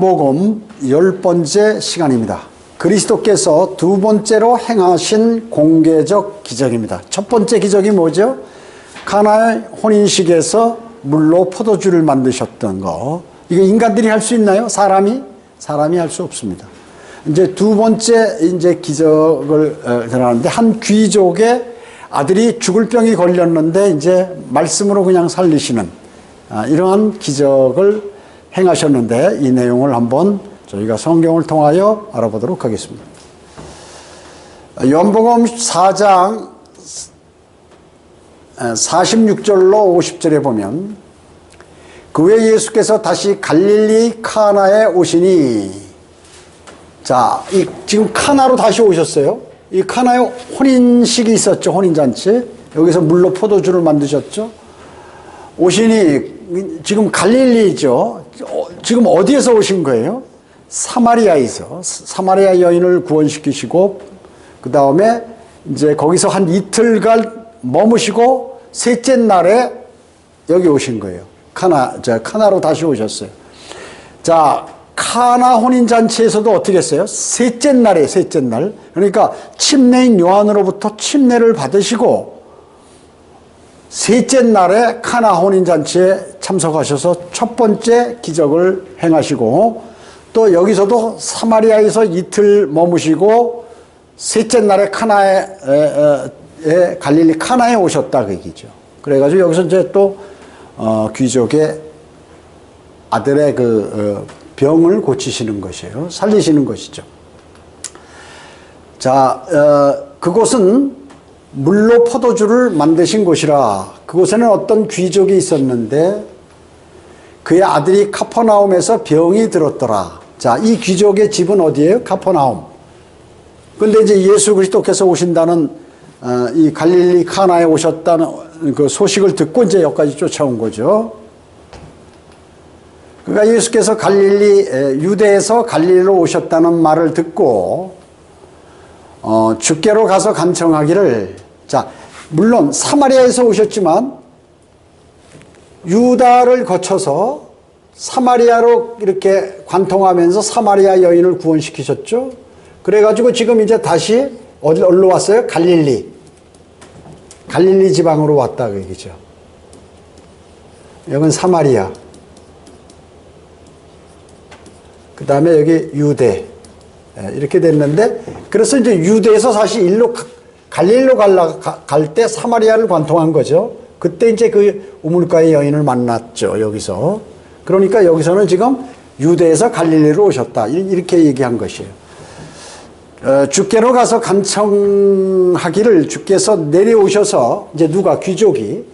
복음 10번째 시간입니다. 그리스도께서 두 번째로 행하신 공개적 기적입니다. 첫 번째 기적이 뭐죠? 가나의 혼인식에서 물로 포도주를 만드셨던 거. 이거 인간들이 할 수 있나요? 사람이 할 수 없습니다. 이제 두 번째 기적을 전하는데, 한 귀족의 아들이 죽을 병이 걸렸는데 이제 말씀으로 그냥 살리시는 이러한 기적을 행하셨는데, 이 내용을 한번 저희가 성경을 통하여 알아보도록 하겠습니다. 요한복음 4장 46절로 50절에 보면, 그 후에 예수께서 다시 갈릴리 카나에 오시니, 자, 지금 카나로 다시 오셨어요. 이 카나에 혼인식이 있었죠. 혼인잔치. 여기서 물로 포도주를 만드셨죠. 오시니, 지금 갈릴리죠. 지금 어디에서 오신 거예요? 사마리아에서. 사마리아 여인을 구원시키시고, 그 다음에 이제 거기서 한 이틀간 머무시고, 셋째 날에 여기 오신 거예요. 카나로 다시 오셨어요. 자, 카나 혼인잔치에서도 어떻게 했어요? 셋째 날에, 셋째 날. 그러니까 침례인 요한으로부터 침례를 받으시고, 셋째 날에 카나 혼인잔치에 참석하셔서 첫 번째 기적을 행하시고, 또 여기서도 사마리아에서 이틀 머무시고, 셋째 날에 갈릴리 카나에 오셨다 그 얘기죠. 그래가지고 여기서 이제 또 귀족의 아들의 병을 고치시는 것이에요. 살리시는 것이죠. 자, 그곳은 물로 포도주를 만드신 곳이라. 그곳에는 어떤 귀족이 있었는데 그의 아들이 카퍼나움에서 병이 들었더라. 자, 이 귀족의 집은 어디예요? 카퍼나움. 근데 이제 예수 그리스도께서 오신다는 이 갈릴리 카나에 오셨다는 그 소식을 듣고 이제 여기까지 쫓아온 거죠. 그러니까 예수께서 유대에서 갈릴리로 오셨다는 말을 듣고 주께로 가서 간청하기를, 자, 물론 사마리아에서 오셨지만 유다를 거쳐서 사마리아로 이렇게 관통하면서 사마리아 여인을 구원시키셨죠. 그래가지고 지금 이제 다시 어디로 왔어요? 갈릴리 지방으로 왔다 그 얘기죠. 여긴 사마리아, 그 다음에 여기 유대, 이렇게 됐는데, 그래서 이제 유대에서 사실 갈릴리로 갈 때 사마리아를 관통한 거죠. 그때 이제 그 우물가의 여인을 만났죠, 여기서. 그러니까 여기서는 지금 유대에서 갈릴리로 오셨다, 이렇게 얘기한 것이에요. 주께로 가서 간청하기를, 주께서 내려오셔서, 이제 누가, 귀족이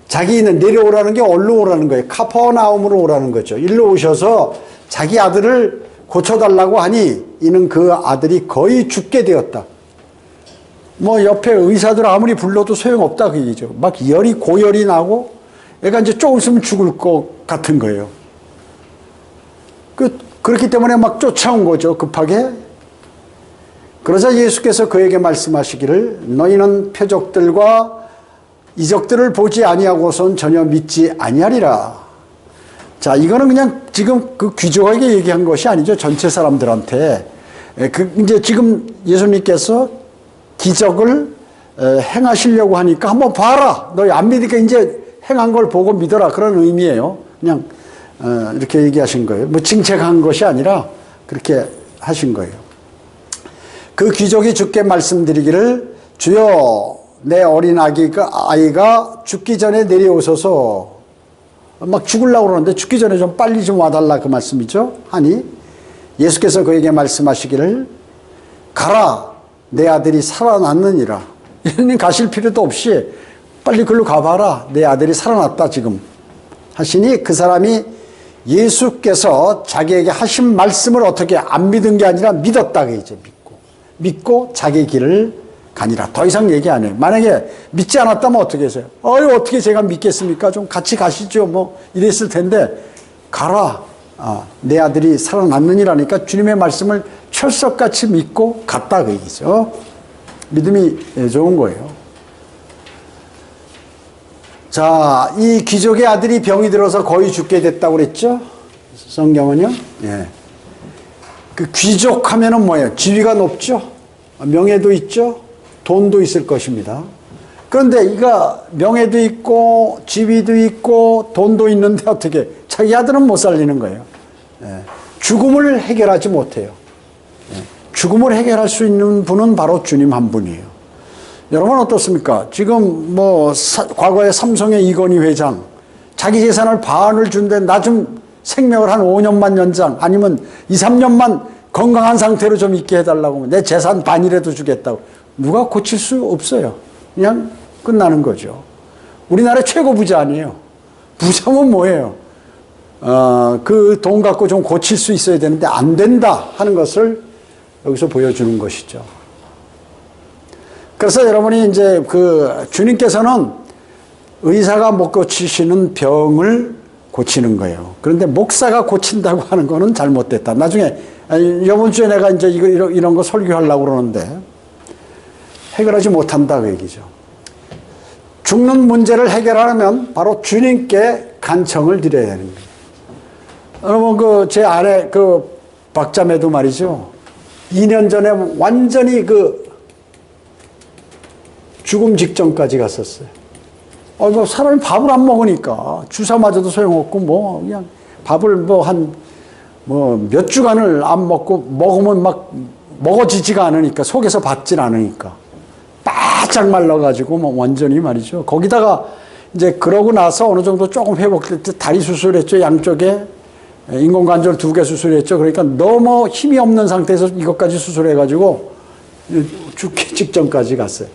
자기는 내려오라는 게 어디로 오라는 거예요? 카퍼나움으로 오라는 거죠. 일로 오셔서 자기 아들을 고쳐달라고 하니 이는 그 아들이 거의 죽게 되었다. 뭐 옆에 의사들 아무리 불러도 소용없다 그 얘기죠. 막 고열이 나고 애가 이제 조금 있으면 죽을 것 같은 거예요. 그렇기 때문에 막 쫓아온 거죠, 급하게. 그러자 예수께서 그에게 말씀하시기를, 너희는 표적들과 이적들을 보지 아니하고선 전혀 믿지 아니하리라. 자, 이거는 그냥 지금 그 귀족에게 얘기한 것이 아니죠. 전체 사람들한테. 이제 지금 예수님께서 기적을 행하시려고 하니까 한번 봐라. 너희 안 믿으니까 이제 행한 걸 보고 믿어라. 그런 의미예요. 그냥 이렇게 얘기하신 거예요. 뭐 징책한 것이 아니라 그렇게 하신 거예요. 그 귀족이 주께 말씀드리기를, 주여, 내 어린 아이가 죽기 전에 내려오소서. 막 죽으려고 그러는데 죽기 전에 좀 빨리 좀 와달라 그 말씀이죠. 하니 예수께서 그에게 말씀하시기를, 가라, 내 아들이 살아났느니라. 예수님 가실 필요도 없이 빨리 글로 가봐라, 내 아들이 살아났다 지금 하시니, 그 사람이 예수께서 자기에게 하신 말씀을 어떻게 안 믿은 게 아니라 믿었다 그 이제 믿고 자기 길을 가니라. 더 이상 얘기 안 해요. 만약에 믿지 않았다면 어떻게 했어요? 어떻게 제가 믿겠습니까? 좀 같이 가시죠. 뭐 이랬을 텐데, 가라, 내 아들이 살아났느니라니까 주님의 말씀을 철석같이 믿고 갔다 그 얘기죠. 믿음이 좋은 거예요. 자, 이 귀족의 아들이 병이 들어서 거의 죽게 됐다고 그랬죠. 성경은요. 예. 그 귀족 하면은 뭐예요? 지위가 높죠? 명예도 있죠? 돈도 있을 것입니다. 그런데 이가 명예도 있고 지위도 있고 돈도 있는데 어떻게 자기 아들은 못 살리는 거예요. 예. 죽음을 해결하지 못해요. 예. 죽음을 해결할 수 있는 분은 바로 주님 한 분이에요. 여러분 어떻습니까? 지금 뭐 과거에 삼성의 이건희 회장 자기 재산을 반을 준데 나 좀 생명을 한 5년만 연장 아니면 2, 3년만 건강한 상태로 좀 있게 해달라고 하면 내 재산 반이라도 주겠다고. 누가 고칠 수 없어요. 그냥 끝나는 거죠. 우리나라 최고 부자 아니에요. 부자면 뭐예요? 그 돈 갖고 좀 고칠 수 있어야 되는데 안 된다 하는 것을 여기서 보여주는 것이죠. 그래서 여러분이 이제 그 주님께서는 의사가 못 고치시는 병을 고치는 거예요. 그런데 목사가 고친다고 하는 거는 잘못됐다. 나중에 이번 주에 내가 이제 이런 거 설교하려고 그러는데 해결하지 못한다 그 얘기죠. 죽는 문제를 해결하려면 바로 주님께 간청을 드려야 되는 거예요. 여러분 그 제 아내 그 박자매도 말이죠. 2년 전에 완전히 그 죽음 직전까지 갔었어요. 뭐 사람이 밥을 안 먹으니까 주사 맞아도 소용없고 뭐 그냥 밥을 뭐 한 뭐 몇 주간을 안 먹고 먹으면 막 먹어지지가 않으니까 속에서 받질 않으니까 바짝 말라가지고 뭐 완전히 말이죠. 거기다가 이제 그러고 나서 어느 정도 조금 회복될 때 다리 수술했죠. 양쪽에 인공관절 2개 수술했죠. 그러니까 너무 힘이 없는 상태에서 이것까지 수술해가지고 죽기 직전까지 갔어요.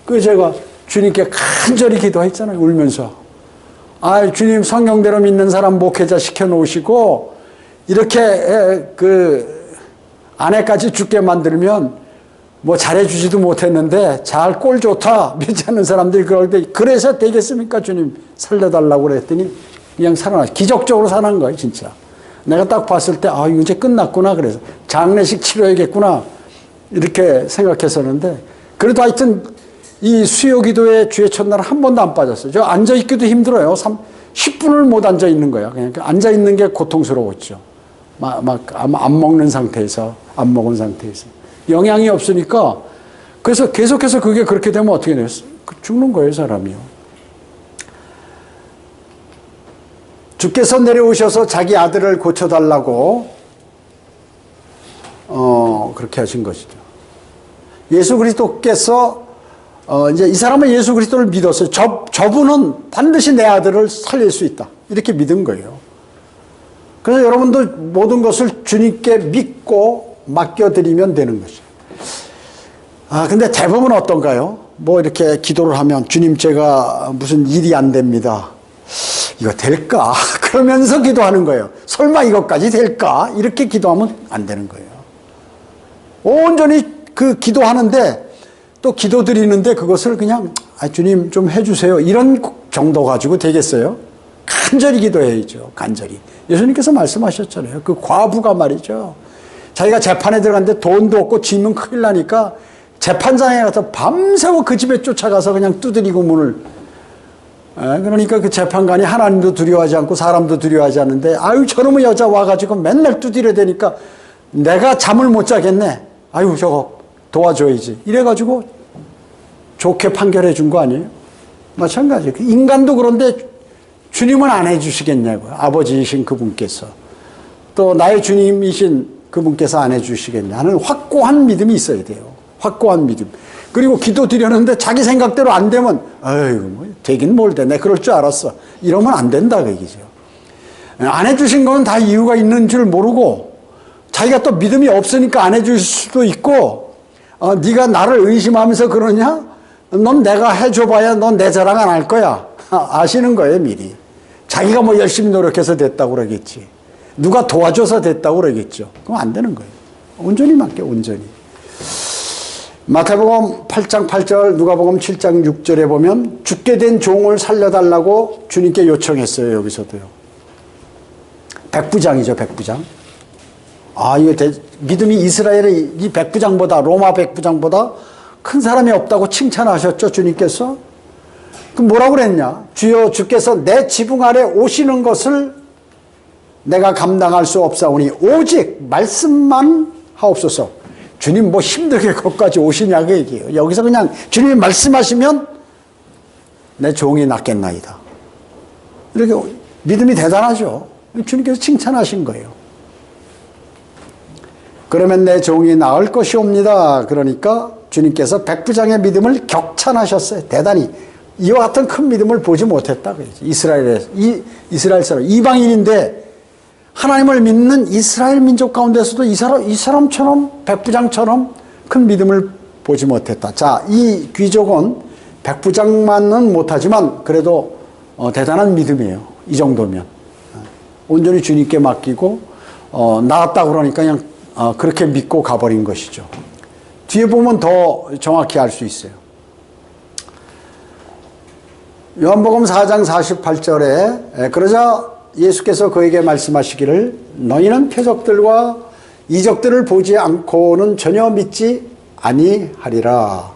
그 제가 주님께 간절히 기도했잖아요. 울면서. 아, 주님 성경대로 믿는 사람 목회자 시켜놓으시고 이렇게 그 아내까지 죽게 만들면 뭐 잘해주지도 못했는데 잘 꼴 좋다 믿지 않는 사람들이 그럴 때 그래서 되겠습니까? 주님 살려달라고 그랬더니 그냥 살아났어요. 기적적으로 살아난 거예요. 진짜. 내가 딱 봤을 때 아, 이거 이제 끝났구나. 그래서 장례식 치러야겠구나 이렇게 생각했었는데 그래도 하여튼 이 수요 기도에 주의 첫날 한 번도 안 빠졌어요. 저 앉아있기도 힘들어요. 10분을 못 앉아있는 거야. 그냥 앉아있는 게 고통스러웠죠. 막 안 먹는 상태에서, 안 먹은 상태에서. 영양이 없으니까. 그래서 계속해서 그게 그렇게 되면 어떻게 돼요? 죽는 거예요, 사람이요. 주께서 내려오셔서 자기 아들을 고쳐달라고, 그렇게 하신 것이죠. 예수 그리스도께서 이제 이 사람은 예수 그리스도를 믿었어요. 저분은 반드시 내 아들을 살릴 수 있다. 이렇게 믿은 거예요. 그래서 여러분도 모든 것을 주님께 믿고 맡겨드리면 되는 것이죠. 근데 대부분 어떤가요? 뭐 이렇게 기도를 하면 주님 제가 무슨 일이 안 됩니다. 이거 될까? 그러면서 기도하는 거예요. 설마 이것까지 될까? 이렇게 기도하면 안 되는 거예요. 온전히 그 기도하는데 또 기도 드리는데 그것을 그냥 주님 좀 해주세요. 이런 정도 가지고 되겠어요? 간절히 기도해야죠. 간절히. 예수님께서 말씀하셨잖아요. 그 과부가 말이죠. 자기가 재판에 들어갔는데 돈도 없고 지면 큰일 나니까 재판장에 가서 밤새워 그 집에 쫓아가서 그냥 두드리고 문을. 그러니까 그 재판관이 하나님도 두려워하지 않고 사람도 두려워하지 않는데 아유 저놈의 여자 와가지고 맨날 두드려 대니까 내가 잠을 못 자겠네. 아유 저거 도와줘야지. 이래가지고 좋게 판결해 준 거 아니에요? 마찬가지예요. 인간도 그런데 주님은 안 해주시겠냐고요. 아버지이신 그분께서. 또 나의 주님이신 그분께서 안 해주시겠냐 하는 확고한 믿음이 있어야 돼요. 확고한 믿음. 그리고 기도 드렸는데 자기 생각대로 안 되면 아유 뭐 되긴 뭘 돼. 내가 그럴 줄 알았어. 이러면 안 된다 그 얘기죠. 안 해주신 건 다 이유가 있는 줄 모르고 자기가 또 믿음이 없으니까 안 해줄 수도 있고 네가 나를 의심하면서 그러냐? 넌 내가 해줘봐야 넌 내 자랑 안 할 거야. 아시는 거예요 미리. 자기가 뭐 열심히 노력해서 됐다고 그러겠지. 누가 도와줘서 됐다고 그러겠죠. 그럼 안 되는 거예요. 온전히 맡겨 온전히. 마태복음 8장 8절 누가복음 7장 6절에 보면 죽게 된 종을 살려달라고 주님께 요청했어요. 여기서도요. 백부장이죠. 백부장. 이거 믿음이 이스라엘의 이 백부장보다 로마 백부장보다 큰 사람이 없다고 칭찬하셨죠. 주님께서. 그럼 뭐라고 그랬냐. 주여 주께서 내 지붕 아래 오시는 것을 내가 감당할 수 없사오니 오직 말씀만 하옵소서. 주님 뭐 힘들게 거기까지 오시냐 그 얘기예요. 여기서 그냥 주님이 말씀하시면 내 종이 낫겠나이다. 이렇게 믿음이 대단하죠. 주님께서 칭찬하신 거예요. 그러면 내 종이 나을 것이옵니다. 그러니까 주님께서 백부장의 믿음을 격찬하셨어요. 대단히 이와 같은 큰 믿음을 보지 못했다. 이스라엘 사람, 이방인인데 하나님을 믿는 이스라엘 민족 가운데서도 이 사람처럼 백부장처럼 큰 믿음을 보지 못했다. 자, 이 귀족은 백부장만은 못하지만 그래도 대단한 믿음이에요. 이 정도면 온전히 주님께 맡기고 나았다 그러니까 그냥 그렇게 믿고 가버린 것이죠. 뒤에 보면 더 정확히 알 수 있어요. 요한복음 4장 48절에 그러자 예수께서 그에게 말씀하시기를 너희는 표적들과 이적들을 보지 않고는 전혀 믿지 아니하리라.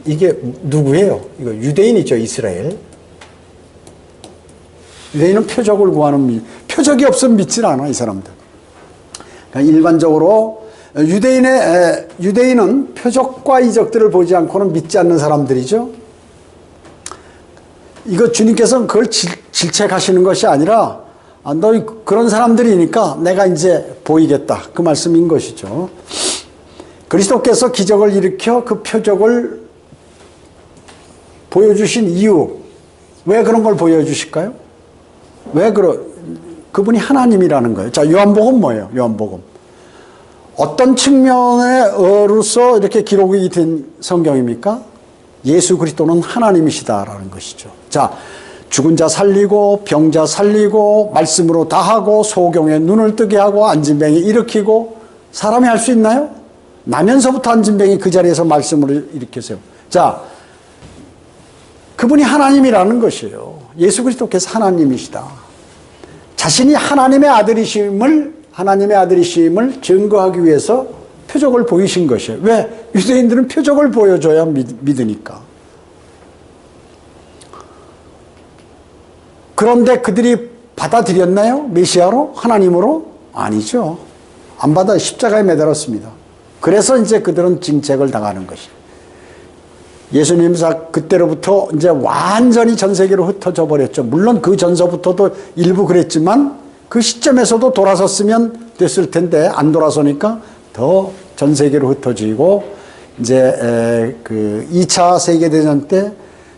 이게 누구예요? 이거 유대인이죠. 이스라엘. 유대인은 표적을 구하는 표적이 없으면 믿질 않아 이 사람들. 그러니까 일반적으로 유대인은 표적과 이적들을 보지 않고는 믿지 않는 사람들이죠. 이거 주님께서는 그걸 질책하시는 것이 아니라 너희 그런 사람들이니까 내가 이제 보이겠다 그 말씀인 것이죠. 그리스도께서 기적을 일으켜 그 표적을 보여주신 이유, 왜 그런 걸 보여주실까요? 그분이 하나님이라는 거예요. 자, 요한복음 뭐예요? 요한복음. 어떤 측면에로서 이렇게 기록이 된 성경입니까? 예수 그리스도는 하나님이시다라는 것이죠. 자, 죽은 자 살리고 병자 살리고 말씀으로 다 하고 소경에 눈을 뜨게 하고 안진병이 일으키고 사람이 할 수 있나요? 나면서부터 안진병이 그 자리에서 말씀을 일으켰어요. 자, 그분이 하나님이라는 것이에요. 예수 그리스도께서 하나님이시다. 자신이 하나님의 아들이심을 증거하기 위해서 표적을 보이신 것이에요. 왜? 유대인들은 표적을 보여줘야 믿으니까. 그런데 그들이 받아들였나요? 메시아로? 하나님으로? 아니죠. 안 받아 십자가에 매달았습니다. 그래서 이제 그들은 징책을 당하는 것이에요. 예수님 그때로부터 이제 완전히 전 세계로 흩어져 버렸죠. 물론 그 전서부터도 일부 그랬지만 그 시점에서도 돌아섰으면 됐을 텐데 안 돌아서니까 더 전 세계로 흩어지고 이제 그 2차 세계대전 때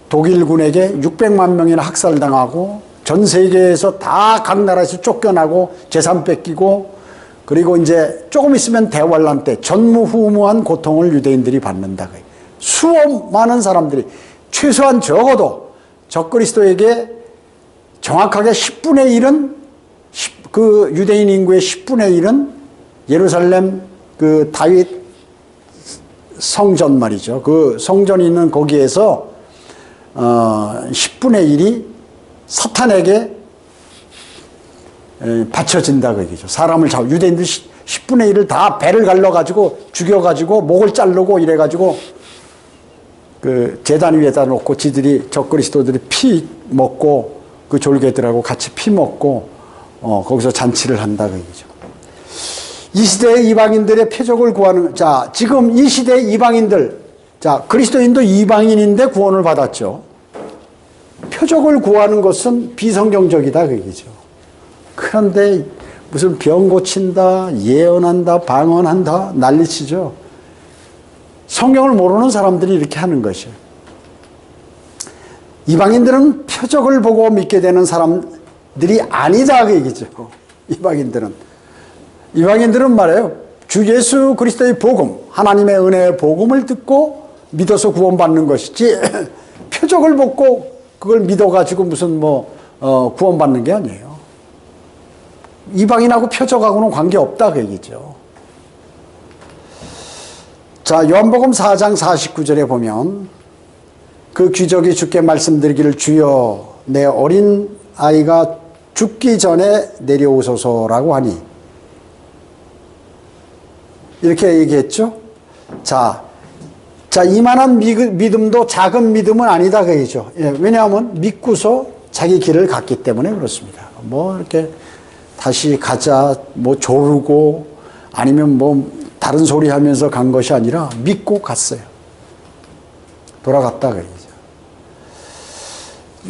독일군에게 600만 명이나 학살당하고 전 세계에서 다 각 나라에서 쫓겨나고 재산 뺏기고 그리고 이제 조금 있으면 대환란 때 전무후무한 고통을 유대인들이 받는다. 수억 많은 사람들이 최소한 적어도 적그리스도에게 정확하게 10분의 1은 그 유대인 인구의 10분의 1은 예루살렘 그 다윗 성전 말이죠. 그 성전이 있는 거기에서 10분의 1이 사탄에게 바쳐진다 그 얘기죠. 사람을 유대인들 10분의 1을 다 배를 갈라가지고 죽여가지고 목을 자르고 이래가지고 그 제단 위에다 놓고 지들이 적그리스도들이 피 먹고 그 졸개들하고 같이 피 먹고 거기서 잔치를 한다 그 얘기죠. 이 시대의 이방인들의 표적을 구하는, 자, 지금 이 시대의 이방인들, 자, 그리스도인도 이방인인데 구원을 받았죠. 표적을 구하는 것은 비성경적이다 그 얘기죠. 그런데 무슨 병 고친다, 예언한다, 방언한다 난리치죠. 성경을 모르는 사람들이 이렇게 하는 것이에요. 이방인들은 표적을 보고 믿게 되는 사람들이 아니다 그 얘기죠. 이방인들은 말이에요. 주 예수 그리스도의 복음, 하나님의 은혜의 복음을 듣고 믿어서 구원받는 것이지 표적을 보고 그걸 믿어가지고 무슨 구원받는 게 아니에요. 이방인하고 표적하고는 관계없다 그 얘기죠. 자, 요한복음 4장 49절에 보면 그 귀족이 주께 말씀드리기를 주여 내 어린 아이가 죽기 전에 내려오소서라고 하니 이렇게 얘기했죠. 자, 이만한 믿음도 작은 믿음은 아니다 그 얘기죠. 예, 왜냐하면 믿고서 자기 길을 갔기 때문에 그렇습니다. 뭐 이렇게 다시 가자, 뭐 조르고 아니면 뭐 다른 소리 하면서 간 것이 아니라 믿고 갔어요. 돌아갔다 그러죠.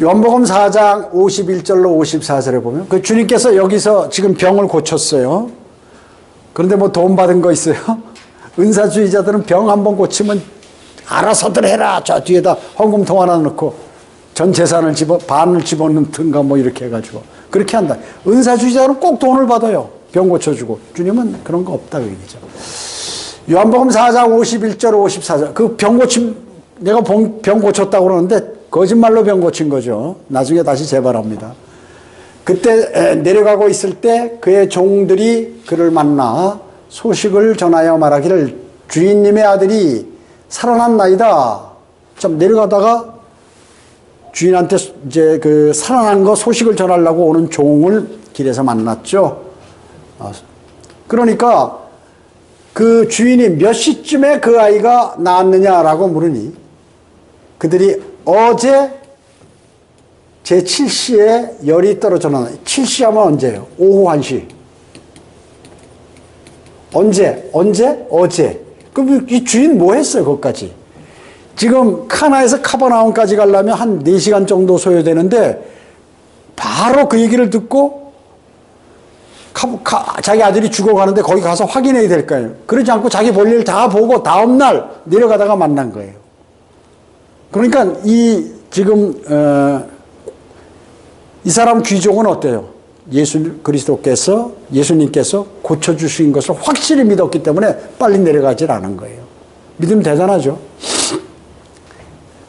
요한복음 4장 51절로 54절에 보면 그 주님께서 여기서 지금 병을 고쳤어요. 그런데 뭐 돈 받은 거 있어요? 은사주의자들은 병 한번 고치면 알아서들 해라. 저 뒤에다 헌금통 하나 넣고 전 재산을 반을 집어넣든가 뭐 이렇게 해가지고 그렇게 한다. 은사주의자는 꼭 돈을 받아요. 병 고쳐주고. 주님은 그런 거 없다 그 얘기죠. 요한복음 4장 51절 54절 그 병 고침 내가 병 고쳤다고 그러는데 거짓말로 병 고친 거죠. 나중에 다시 재발합니다. 그때 내려가고 있을 때 그의 종들이 그를 만나 소식을 전하여 말하기를 주인님의 아들이 살아났나이다. 좀 내려가다가 주인한테 이제 그 살아난 거 소식을 전하려고 오는 종을 길에서 만났죠. 그러니까 그 주인이 몇 시쯤에 그 아이가 낳았느냐라고 물으니 그들이 어제 제7시에 열이 떨어져 나왔다. 7시 하면 언제예요? 오후 1시. 언제? 어제. 그럼 이 주인 뭐 했어요, 거기까지? 지금 카나에서 카버나움까지 가려면 한 4시간 정도 소요되는데 바로 그 얘기를 듣고 자기 아들이 죽어가는데 거기 가서 확인해야 될 거예요. 그러지 않고 자기 볼일 다 보고 다음날 내려가다가 만난 거예요. 그러니까 지금 이 사람 귀족은 어때요? 예수님께서 고쳐주신 것을 확실히 믿었기 때문에 빨리 내려가질 않은 거예요. 믿음 대단하죠?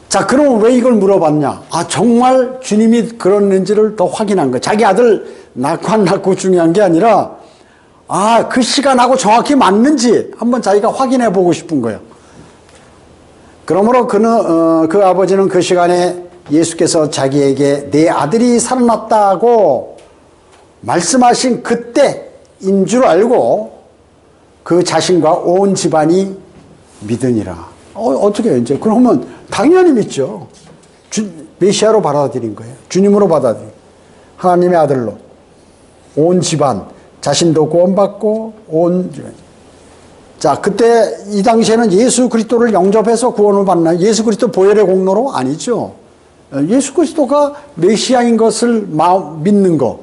자, 그럼 왜 이걸 물어봤냐? 정말 주님이 그랬는지를 더 확인한 거예요. 자기 아들 낳고 안 낳고 중요한 게 아니라, 그 시간하고 정확히 맞는지 한번 자기가 확인해 보고 싶은 거예요. 그러므로 그 아버지는 그 시간에 예수께서 자기에게 내 아들이 살아났다고 말씀하신 그때인 줄 알고 그 자신과 온 집안이 믿으니라. 어떻게 해요, 이제? 그러면 당연히 믿죠. 메시아로 받아들인 거예요. 주님으로 받아들인 거예요. 하나님의 아들로. 온 집안, 자신도 구원받고 온 집안. 자, 그때 이 당시에는 예수 그리스도를 영접해서 구원을 받나요? 예수 그리스도 보혈의 공로로? 아니죠. 예수 그리스도가 메시아인 것을 믿는 거.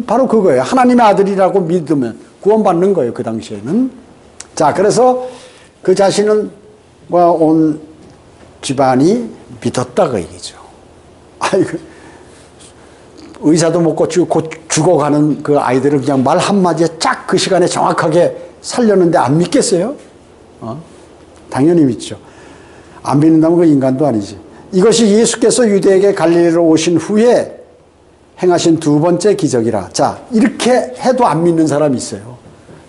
바로 그거예요. 하나님의 아들이라고 믿으면 구원받는 거예요, 그 당시에는. 자, 그래서 그 자신은 온 집안이 믿었다, 그 얘기죠. 의사도 못 고치고 죽어가는 그 아이들을 그냥 말 한마디에 쫙 그 시간에 정확하게 살렸는데 안 믿겠어요? 당연히 믿죠. 안 믿는다면 그 인간도 아니지. 이것이 예수께서 유대에게 갈릴리로 오신 후에 행하신 두 번째 기적이라. 자, 이렇게 해도 안 믿는 사람이 있어요.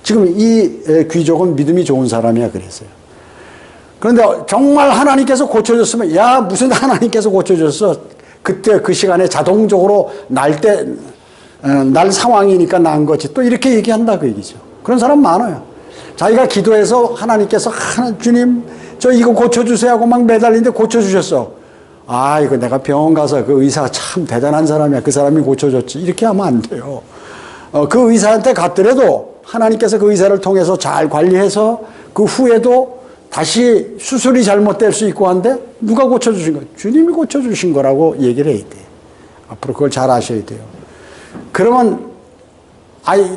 지금 이 귀족은 믿음이 좋은 사람이야, 그랬어요. 그런데 정말 하나님께서 고쳐줬으면, 야, 무슨 하나님께서 고쳐줬어? 그때 그 시간에 자동적으로 날 상황이니까 난 거지. 또 이렇게 얘기한다, 그 얘기죠. 그런 사람 많아요. 자기가 기도해서 하나님께서, 주님, 저 이거 고쳐주세요 하고 막 매달리는데 고쳐주셨어. 이거 내가 병원 가서 그 의사 참 대단한 사람이야. 그 사람이 고쳐줬지. 이렇게 하면 안 돼요. 그 의사한테 갔더라도 하나님께서 그 의사를 통해서 잘 관리해서 그 후에도 다시 수술이 잘못될 수 있고 한데 누가 고쳐주신 거예요? 주님이 고쳐주신 거라고 얘기를 해야 돼요. 앞으로 그걸 잘 아셔야 돼요. 그러면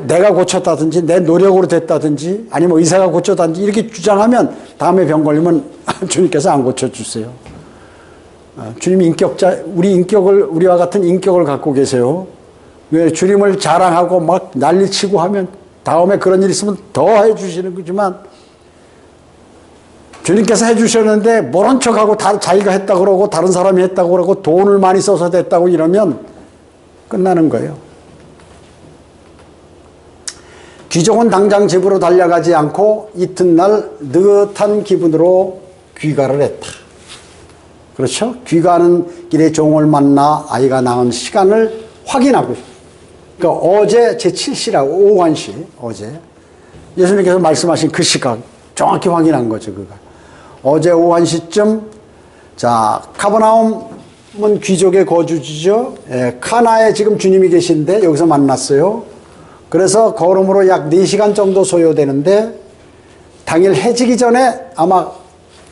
내가 고쳤다든지 내 노력으로 됐다든지 아니면 의사가 고쳤다든지 이렇게 주장하면 다음에 병 걸리면 주님께서 안 고쳐주세요. 주님이 우리와 같은 인격을 갖고 계세요. 왜 주님을 자랑하고 막 난리치고 하면 다음에 그런 일 있으면 더 해주시는 거지만 주님께서 해주셨는데 모른 척하고 자기가 했다고 그러고 다른 사람이 했다고 그러고 돈을 많이 써서 됐다고 이러면 끝나는 거예요. 귀족은 당장 집으로 달려가지 않고 이튿날 느긋한 기분으로 귀가를 했다. 그렇죠? 귀가하는 길에 종을 만나 아이가 낳은 시간을 확인하고, 그러니까 어제 제7시라고 오후 1시, 어제 예수님께서 말씀하신 그 시각 정확히 확인한 거죠. 그가 어제 오후 1시쯤 자 카버나움 귀족의 거주지죠. 예, 카나에 지금 주님이 계신데 여기서 만났어요. 그래서 걸음으로 약 4시간 정도 소요되는데 당일 해지기 전에 아마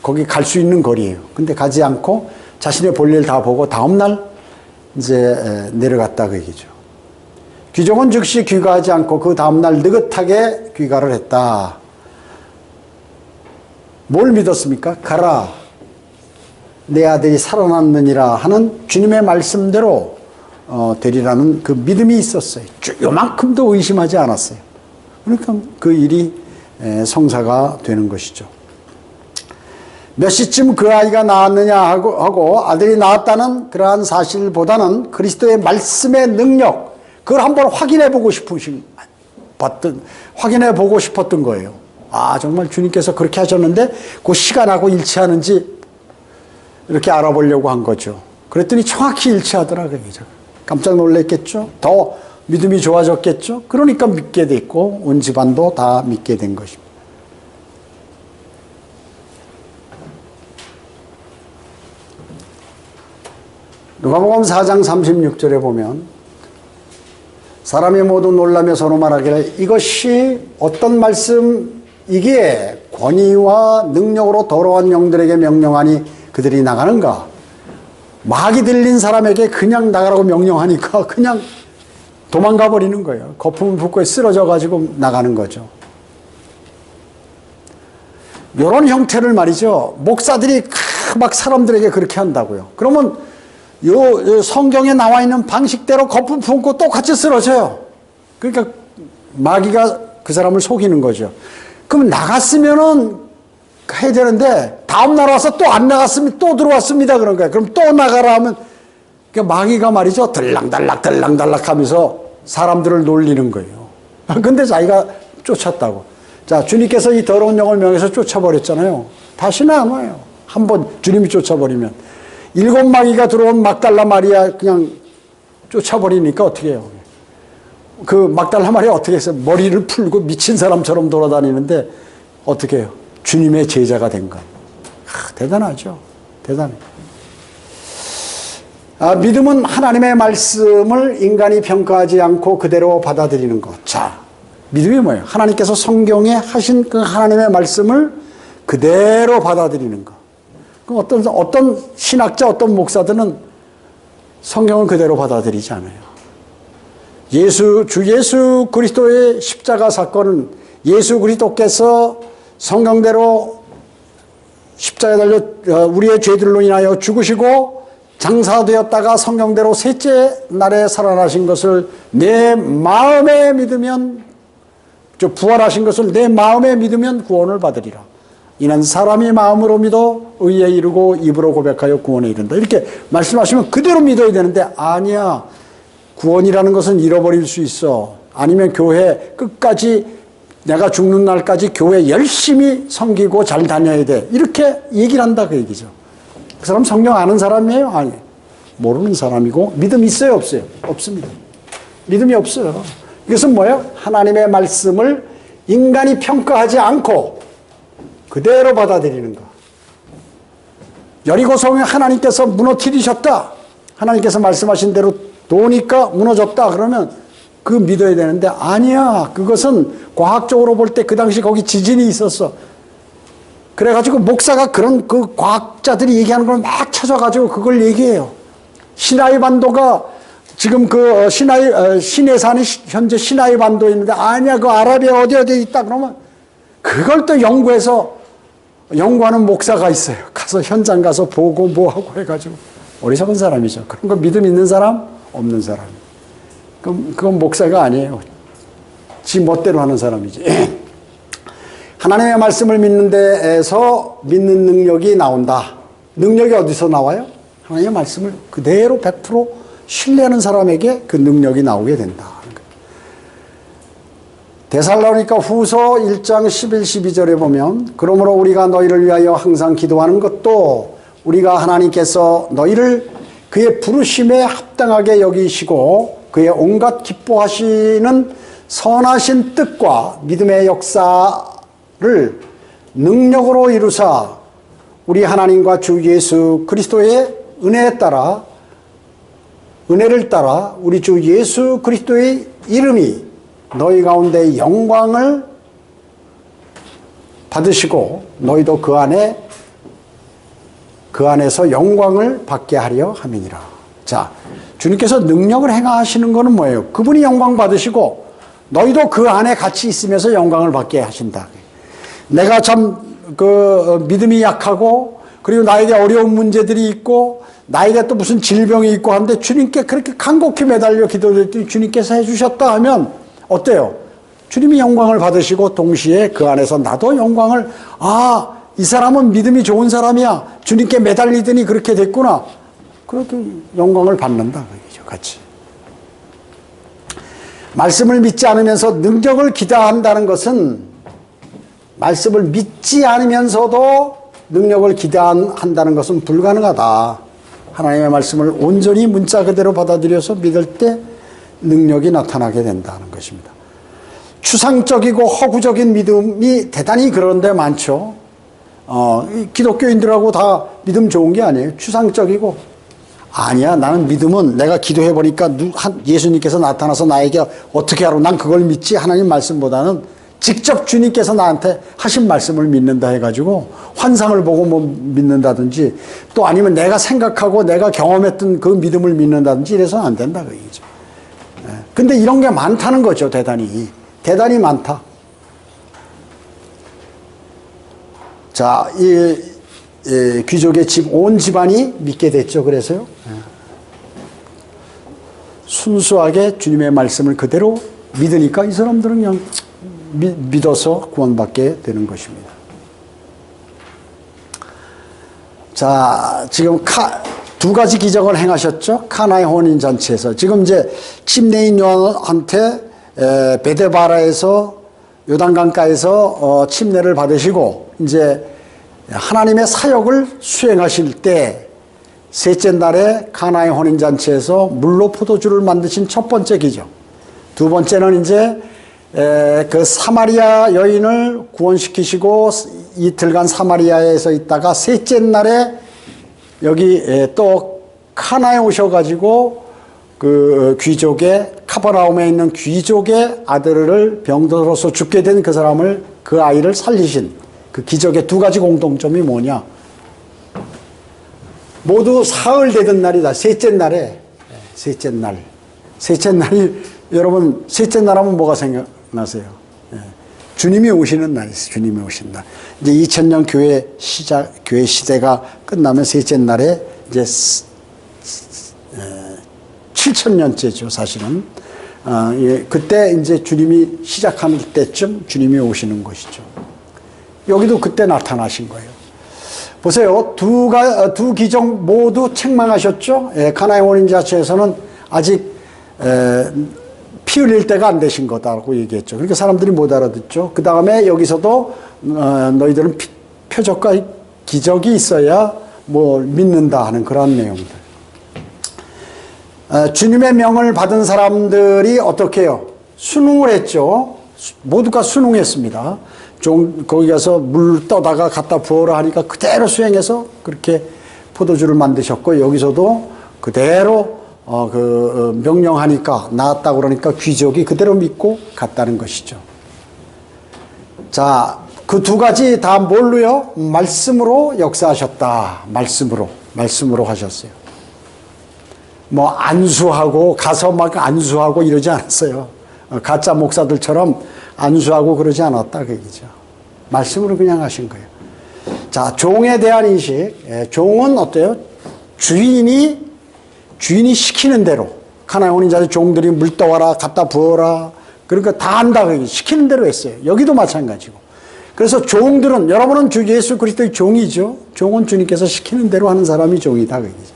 거기 갈 수 있는 거리예요. 근데 가지 않고 자신의 볼일 다 보고 다음날 이제 내려갔다 그 얘기죠. 귀족은 즉시 귀가하지 않고 그 다음날 느긋하게 귀가를 했다. 뭘 믿었습니까? 가라, 내 아들이 살아났느니라 하는 주님의 말씀대로 되리라는 그 믿음이 있었어요. 요만큼도 의심하지 않았어요. 그러니까 그 일이 성사가 되는 것이죠. 몇 시쯤 그 아이가 나왔느냐 하고 아들이 나왔다는 그러한 사실보다는 그리스도의 말씀의 능력, 그걸 한번 확인해 보고 싶었던 거예요. 아, 정말 주님께서 그렇게 하셨는데 그 시간하고 일치하는지 이렇게 알아보려고 한 거죠. 그랬더니 정확히 일치하더라고요. 깜짝 놀랐겠죠. 더 믿음이 좋아졌겠죠. 그러니까 믿게 됐고 온 집안도 다 믿게 된 것입니다. 누가복음 4장 36절에 보면 사람이 모두 놀라며 서로 말하기를 이것이 어떤 말씀이기에 권위와 능력으로 더러운 영들에게 명령하니 그들이 나가는가? 마귀 들린 사람에게 그냥 나가라고 명령하니까 그냥 도망가 버리는 거예요. 거품을 붓고 쓰러져 가지고 나가는 거죠. 이런 형태를 말이죠. 목사들이 막 사람들에게 그렇게 한다고요. 그러면 요 성경에 나와 있는 방식대로 거품 품고 똑같이 쓰러져요. 그러니까 마귀가 그 사람을 속이는 거죠. 그럼 나갔으면은 해야 되는데 다음날 와서 또 안 나갔으면 또 들어왔습니다. 그런 거예요. 그럼 또 나가라 하면 그러니까 마귀가 말이죠. 들락달락 하면서 사람들을 놀리는 거예요. 근데 자기가 쫓았다고. 자, 주님께서 이 더러운 영을 명해서 쫓아버렸잖아요. 다시는 안 와요. 한번 주님이 쫓아버리면. 7 마귀가 들어온 막달라 마리아 그냥 쫓아버리니까 어떻게 해요? 그 막달라 마리아 어떻게 했어요? 머리를 풀고 미친 사람처럼 돌아다니는데 어떻게 해요? 주님의 제자가 된 거예요. 대단하죠. 대단해요. 믿음은 하나님의 말씀을 인간이 평가하지 않고 그대로 받아들이는 것. 자, 믿음이 뭐예요? 하나님께서 성경에 하신 그 하나님의 말씀을 그대로 받아들이는 것. 어떤 신학자, 어떤 목사들은 성경을 그대로 받아들이지 않아요. 주 예수 그리스도의 십자가 사건은 예수 그리스도께서 성경대로 십자가에 달려 우리의 죄들로 인하여 죽으시고 장사되었다가 성경대로 셋째 날에 살아나신 것을 내 마음에 믿으면, 부활하신 것을 내 마음에 믿으면 구원을 받으리라. 이는 사람이 마음으로 믿어 의에 이르고 입으로 고백하여 구원에 이른다. 이렇게 말씀하시면 그대로 믿어야 되는데 아니야. 구원이라는 것은 잃어버릴 수 있어. 아니면 교회 끝까지 내가 죽는 날까지 교회 열심히 섬기고 잘 다녀야 돼. 이렇게 얘기를 한다 그 얘기죠. 그 사람 성경 아는 사람이에요? 아니에요. 모르는 사람이고 믿음 있어요? 없어요? 없습니다. 믿음이 없어요. 이것은 뭐예요? 하나님의 말씀을 인간이 평가하지 않고 그대로 받아들이는 것. 여리고 성에 하나님께서 무너뜨리셨다. 하나님께서 말씀하신 대로 도니까 무너졌다. 그러면 그 믿어야 되는데 아니야. 그것은 과학적으로 볼 때 그 당시 거기 지진이 있었어. 그래가지고 목사가 그런 그 과학자들이 얘기하는 걸 막 찾아가지고 그걸 얘기해요. 시나이 반도가 지금 그 시내산이 현재 시나이 반도에 있는데 아니야. 그 아라비아 어디 있다. 그러면 그걸 또 연구하는 목사가 있어요. 가서 현장 가서 보고 뭐하고 해가지고 어리석은 사람이죠. 그런 거 믿음 있는 사람, 없는 사람. 그건 목사가 아니에요. 지 멋대로 하는 사람이지. 하나님의 말씀을 믿는 데에서 믿는 능력이 나온다. 능력이 어디서 나와요? 하나님의 말씀을 그대로 100% 신뢰하는 사람에게 그 능력이 나오게 된다. 데살로니가 후서 1장 11, 12절에 보면 그러므로 우리가 너희를 위하여 항상 기도하는 것도 우리가 하나님께서 너희를 그의 부르심에 합당하게 여기시고 그의 온갖 기뻐하시는 선하신 뜻과 믿음의 역사를 능력으로 이루사 우리 하나님과 주 예수 그리스도의 은혜에 따라 은혜를 따라 우리 주 예수 그리스도의 이름이 너희 가운데 영광을 받으시고 너희도 그 안에서 영광을 받게 하려 함이니라. 자, 주님께서 능력을 행하시는 것은 뭐예요? 그분이 영광 받으시고 너희도 그 안에 같이 있으면서 영광을 받게 하신다. 내가 참 믿음이 약하고 그리고 나에게 어려운 문제들이 있고 나에게 또 무슨 질병이 있고 한데 주님께 그렇게 간곡히 매달려 기도했더니 주님께서 해주셨다 하면 어때요? 주님이 영광을 받으시고 동시에 그 안에서 나도 영광을, 이 사람은 믿음이 좋은 사람이야. 주님께 매달리더니 그렇게 됐구나. 그렇게 영광을 받는다. 그죠, 같이. 말씀을 믿지 않으면서 능력을 기대한다는 것은 말씀을 믿지 않으면서도 능력을 기대한다는 것은 불가능하다. 하나님의 말씀을 온전히 문자 그대로 받아들여서 믿을 때 능력이 나타나게 된다는 것입니다. 추상적이고 허구적인 믿음이 대단히 그런 데 많죠. 기독교인들하고 다 믿음 좋은 게 아니에요. 추상적이고. 아니야, 나는 믿음은 내가 기도해 보니까 예수님께서 나타나서 나에게 어떻게 하라고 난 그걸 믿지. 하나님 말씀보다는 직접 주님께서 나한테 하신 말씀을 믿는다 해가지고 환상을 보고 뭐 믿는다든지 또 아니면 내가 생각하고 내가 경험했던 그 믿음을 믿는다든지 이래서는 안 된다 그 얘기죠. 근데 이런 게 많다는 거죠. 대단히 많다. 자, 이 귀족의 온 집안이 믿게 됐죠. 그래서요. 순수하게 주님의 말씀을 그대로 믿으니까 이 사람들은 그냥 믿어서 구원받게 되는 것입니다. 자, 지금 두 가지 기적을 행하셨죠. 카나의 혼인잔치에서. 지금 이제 침례인 요한한테 베데바라에서 요단강가에서 침례를 받으시고 이제 하나님의 사역을 수행하실 때 셋째 날에 카나의 혼인잔치에서 물로 포도주를 만드신 첫 번째 기적. 두 번째는 이제 그 사마리아 여인을 구원시키시고 이틀간 사마리아에서 있다가 셋째 날에 여기 또 카나에 오셔가지고 그 귀족의 카퍼나움에 있는 귀족의 아들을 병들어서 죽게 된 그 사람을 그 아이를 살리신 그 기적의 두 가지 공통점이 뭐냐? 모두 사흘 되던 날이다. 셋째 날이 여러분 셋째 날 하면 뭐가 생각나세요? 주님이 오시는 날이에요. 주님이 오신 날. 이제 2000년 교회 시대가 끝나면 셋째 날에 이제 7000년째죠, 사실은. 그때 이제 주님이 시작하는 때쯤 주님이 오시는 것이죠. 여기도 그때 나타나신 거예요. 보세요. 두 기적 모두 책망하셨죠? 카나의 혼인잔치에서는 아직 피 흘릴 때가 안 되신 거다라고 얘기했죠. 그러니까 사람들이 못 알아듣죠. 그 다음에 여기서도 너희들은 표적과 기적이 있어야 뭐 믿는다 하는 그런 내용들. 주님의 명을 받은 사람들이 어떻게 해요? 순응을 했죠. 모두가 순응했습니다. 거기 가서 물 떠다가 갖다 부어라 하니까 그대로 수행해서 그렇게 포도주를 만드셨고 여기서도 그대로 명령하니까 나았다고 그러니까 귀족이 그대로 믿고 갔다는 것이죠. 자, 그 두 가지 다 뭘로요? 말씀으로 역사하셨다. 말씀으로 하셨어요. 뭐 안수하고 가서 막 안수하고 이러지 않았어요. 가짜 목사들처럼 안수하고 그러지 않았다 그 얘기죠. 말씀으로 그냥 하신 거예요. 자, 종에 대한 인식. 종은 어때요? 주인이 시키는 대로 카나의 혼인잔치 종들이 물 떠와라 갖다 부어라 그러니까 다 한다 그 얘기. 시키는 대로 했어요. 여기도 마찬가지고. 그래서 종들은 여러분은 주 예수 그리스도의 종이죠. 종은 주님께서 시키는 대로 하는 사람이 종이다 그 얘기죠.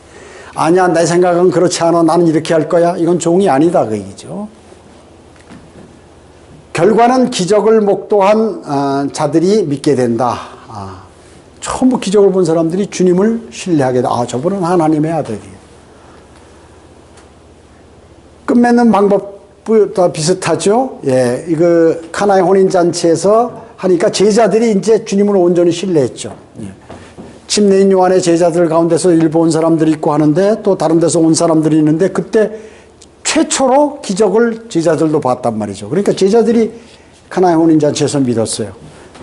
아니야 내 생각은 그렇지 않아 나는 이렇게 할 거야 이건 종이 아니다 그 얘기죠. 결과는 기적을 목도한 자들이 믿게 된다. 처음 기적을 본 사람들이 주님을 신뢰하게 된다. 저분은 하나님의 아들이에요. 끝맺는 방법도 다 비슷하죠. 이거 카나의 혼인잔치에서 하니까 제자들이 이제 주님을 온전히 신뢰했죠. 침례인 요한의 제자들 가운데서 일부 온 사람들이 있고 하는데 또 다른 데서 온 사람들이 있는데 그때 최초로 기적을 제자들도 봤단 말이죠. 그러니까 제자들이 가나의 혼인잔치에서 믿었어요.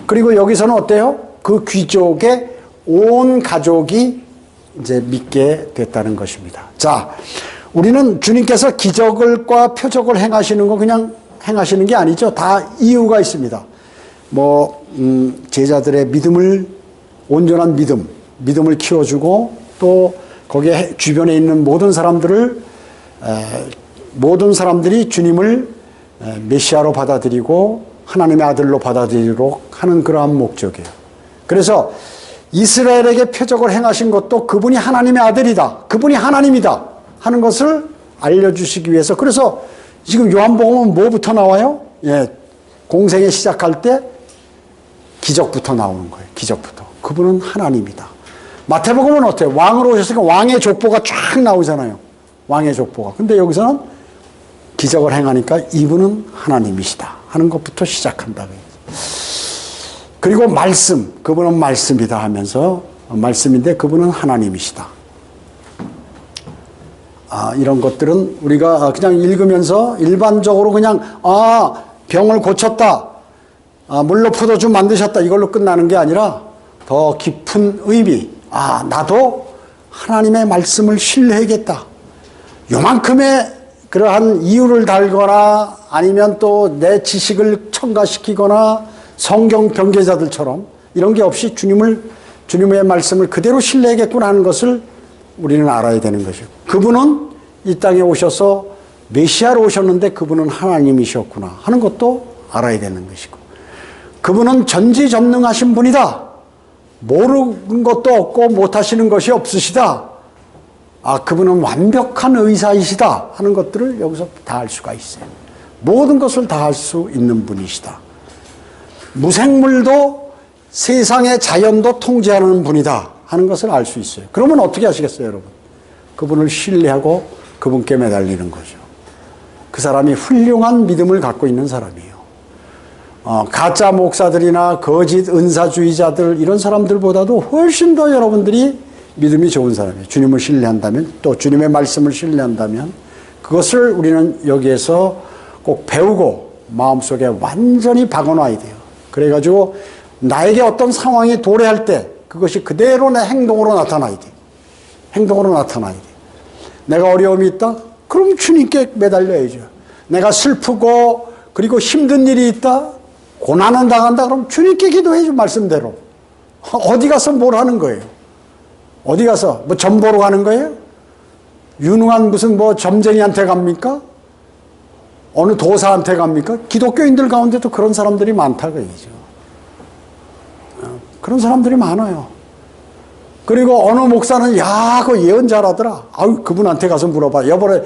그리고 여기서는 어때요? 그 귀족의 온 가족이 이제 믿게 됐다는 것입니다. 자, 우리는 주님께서 기적을과 표적을 행하시는 거 그냥 행하시는 게 아니죠. 다 이유가 있습니다. 제자들의 온전한 믿음을 키워주고 또 거기에 주변에 있는 모든 사람들이 주님을 메시아로 받아들이고 하나님의 아들로 받아들이도록 하는 그러한 목적이에요. 그래서 이스라엘에게 표적을 행하신 것도 그분이 하나님의 아들이다, 그분이 하나님이다 하는 것을 알려주시기 위해서. 그래서 지금 요한복음은 뭐부터 나와요? 공생에 시작할 때 기적부터 나오는 거예요. 기적부터. 그분은 하나님이다. 마태복음은 어때요? 왕으로 오셨으니까 왕의 족보가 쫙 나오잖아요. 왕의 족보가. 근데 여기서는 기적을 행하니까 이분은 하나님이시다 하는 것부터 시작한다. 그리고 그분은 말씀이다 하면서 말씀인데 그분은 하나님이시다. 이런 것들은 우리가 그냥 읽으면서 일반적으로 그냥 병을 고쳤다, 물로 포도주 만드셨다 이걸로 끝나는 게 아니라 더 깊은 의미, 나도 하나님의 말씀을 신뢰하겠다. 요만큼의 그러한 이유를 달거나 아니면 또 내 지식을 첨가시키거나 성경 변개자들처럼 이런 게 없이 주님의 말씀을 그대로 신뢰하겠구나 하는 것을 우리는 알아야 되는 것이고, 그분은 이 땅에 오셔서 메시아로 오셨는데 그분은 하나님이셨구나 하는 것도 알아야 되는 것이고, 그분은 전지전능하신 분이다. 모르는 것도 없고 못하시는 것이 없으시다. 그분은 완벽한 의사이시다 하는 것들을 여기서 다 알 수가 있어요. 모든 것을 다 할 수 있는 분이시다. 무생물도 세상의 자연도 통제하는 분이다 하는 것을 알 수 있어요. 그러면 어떻게 하시겠어요, 여러분? 그분을 신뢰하고 그분께 매달리는 거죠. 그 사람이 훌륭한 믿음을 갖고 있는 사람이에요. 가짜 목사들이나 거짓 은사주의자들 이런 사람들보다도 훨씬 더 여러분들이 믿음이 좋은 사람이에요. 주님을 신뢰한다면, 또 주님의 말씀을 신뢰한다면 그것을 우리는 여기에서 꼭 배우고 마음속에 완전히 박아놔야 돼요. 그래가지고 나에게 어떤 상황이 도래할 때 그것이 그대로 내 행동으로 나타나야 돼. 행동으로 나타나야 돼. 내가 어려움이 있다? 그럼 주님께 매달려야죠. 내가 슬프고 그리고 힘든 일이 있다? 고난은 당한다? 그럼 주님께 기도해줘, 말씀대로. 어디 가서 뭘 하는 거예요? 어디 가서 점 보러 가는 거예요? 유능한 무슨 점쟁이한테 갑니까? 어느 도사한테 갑니까? 기독교인들 가운데도 그런 사람들이 많다고 얘기죠. 그런 사람들이 많아요. 그리고 어느 목사는 그 예언 잘하더라. 그분한테 가서 물어봐. 여보래,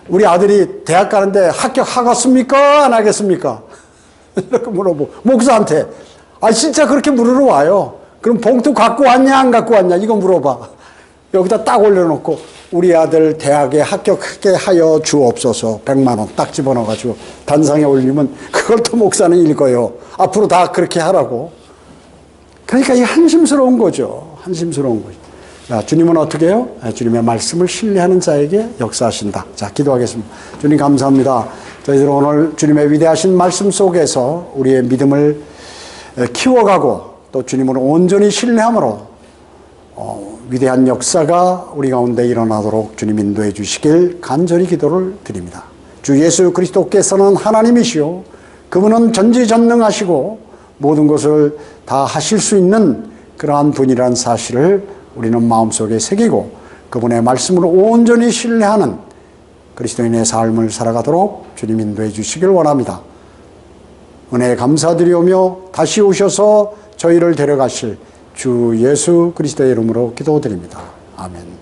우리 아들이 대학 가는데 합격하겠습니까? 안 하겠습니까? 이렇게 물어보고, 목사한테. 진짜 그렇게 물으러 와요. 그럼 봉투 갖고 왔냐, 안 갖고 왔냐? 이거 물어봐. 여기다 딱 올려놓고, 우리 아들 대학에 합격하게 하여 주옵소서. 100만 원 딱 집어넣어가지고 단상에 올리면 그걸 또 목사는 읽어요. 앞으로 다 그렇게 하라고. 그러니까 이게 한심스러운 거죠. 한심스러운 거죠. 자, 주님은 어떻게 해요? 주님의 말씀을 신뢰하는 자에게 역사하신다. 자, 기도하겠습니다. 주님 감사합니다. 저희들 오늘 주님의 위대하신 말씀 속에서 우리의 믿음을 키워가고 또 주님을 온전히 신뢰함으로 위대한 역사가 우리 가운데 일어나도록 주님 인도해 주시길 간절히 기도를 드립니다. 주 예수 그리스도께서는 하나님이시오. 그분은 전지전능하시고 모든 것을 다 하실 수 있는 그러한 분이라는 사실을 우리는 마음속에 새기고 그분의 말씀으로 온전히 신뢰하는 그리스도인의 삶을 살아가도록 주님 인도해 주시길 원합니다. 은혜에 감사드리오며 다시 오셔서 저희를 데려가실 주 예수 그리스도의 이름으로 기도드립니다. 아멘.